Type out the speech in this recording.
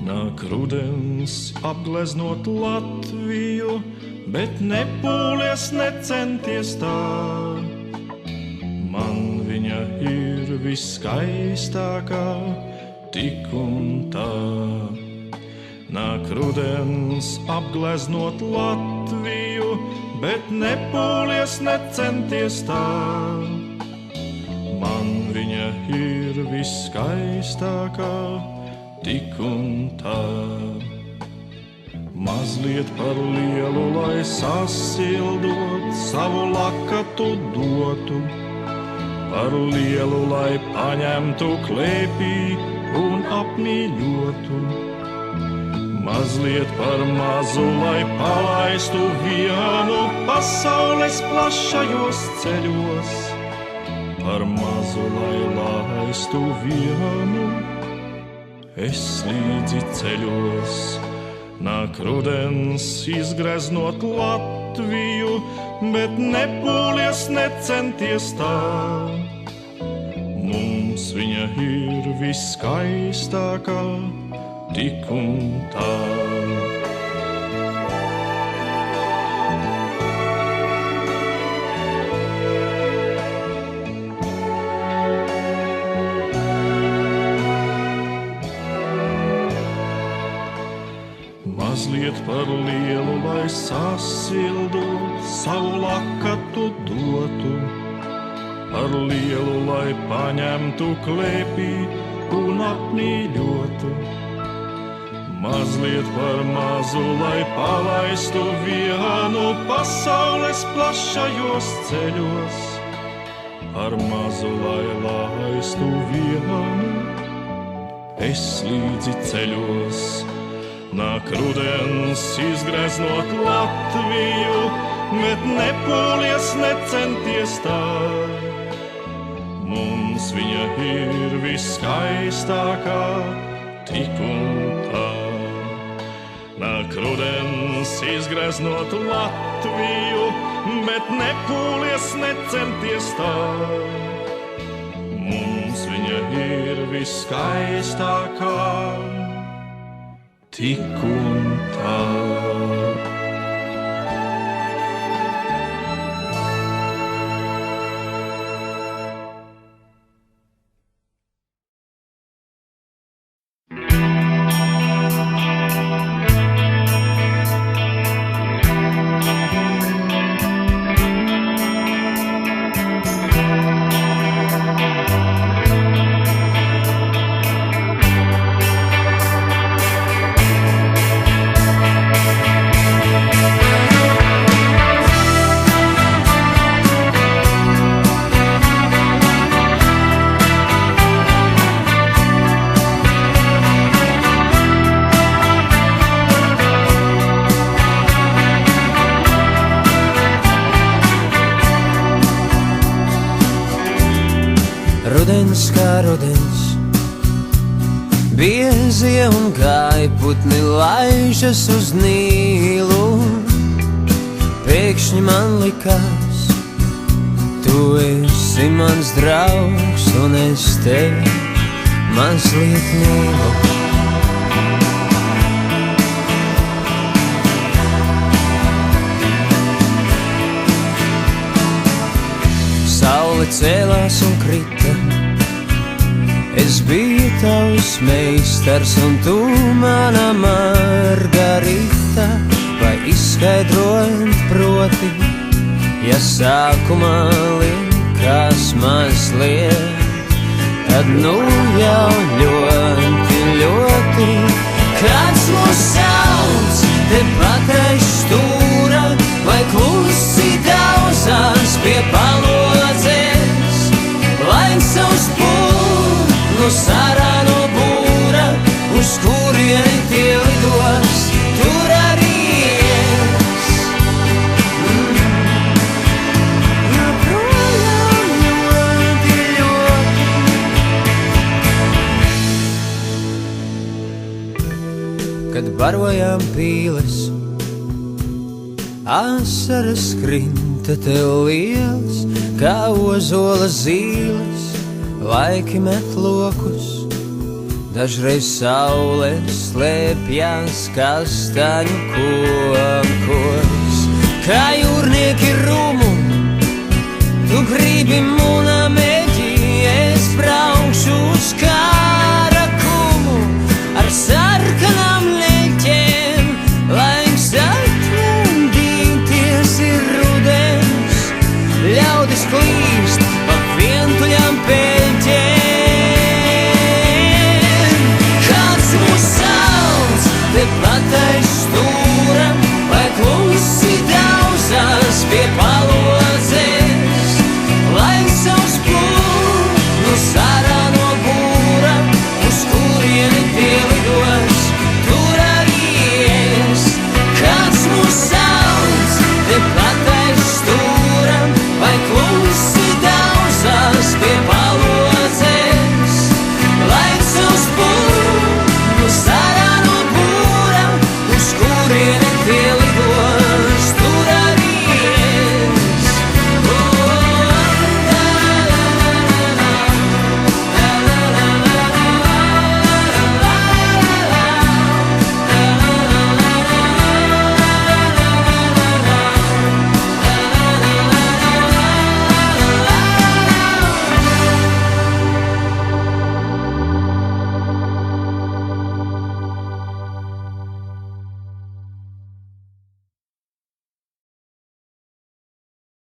Nāk rudens apgleznot Latviju, bet nepūlies, necenties tā. Man viņa ir viskaistākā, tik un tā. Nāk rudens apgleznot Latviju, bet nepūlies, necenties tā. Man viņa ir viskaistākā, tik un tā. Mazliet par lielu, lai sasildot, savu lakatu dotu. Par lielu, lai paņemtu klēpī un apmīļotu. Mazliet par mazu, lai palaistu vienu pasaules plašajos ceļos. Par mazu, lai laistu vienu, es līdzi ceļos. Nāk rudens izgreznot Latviju, bet nepūlies, necenties tā. Mums viņa ir viskaistākā, tik un tā. Mazliet par lielu, lai sasildot, savu lakatu dotu. Par lielu, lai paņemtu klēpī un apmīļotu. Mazliet par mazu, lai palaistu vienu pasaules plašajos ceļos. Par mazu, lai laistu vienu, es līdzi ceļos. Nāk rudens izgreznot Latviju, bet nepūlies, necenties tā. Mums viņa ir viskaistākā, tik un tā. Nāk rudens izgreznot Latviju, bet nepūlies, necenties tā. Mums viņa ir viskaistākā, tik un tā. Rudens kā rudens, biezie un gaiputni laižas uz Nīlu. Pēkšņi man likās, tu esi mans draugs un es tevi mazliet mīlu. Saule cēlās un krita, es biju tavs meistars un tu mana Margarita. Vai izskaidrojot proti, ja sākumā likās mazliet, tad nu jau ļoti, ļoti. Kāds mūs sauc tepat aiz stūra, vai klusi daudzās pie palodzes, lai savus pūnus ārā no būra, uz kurieni tie lidos, tur arī es. Joprojām ļoti, ļoti. Kad barojām pīles, asaras krinta tev liels, kā ozola zīles, laiki met lokus, Dažreiz saule slēpjas kastaņu kokos, kā jūrnieki rumu. Tu gribi munā mēģi, es braukšu uz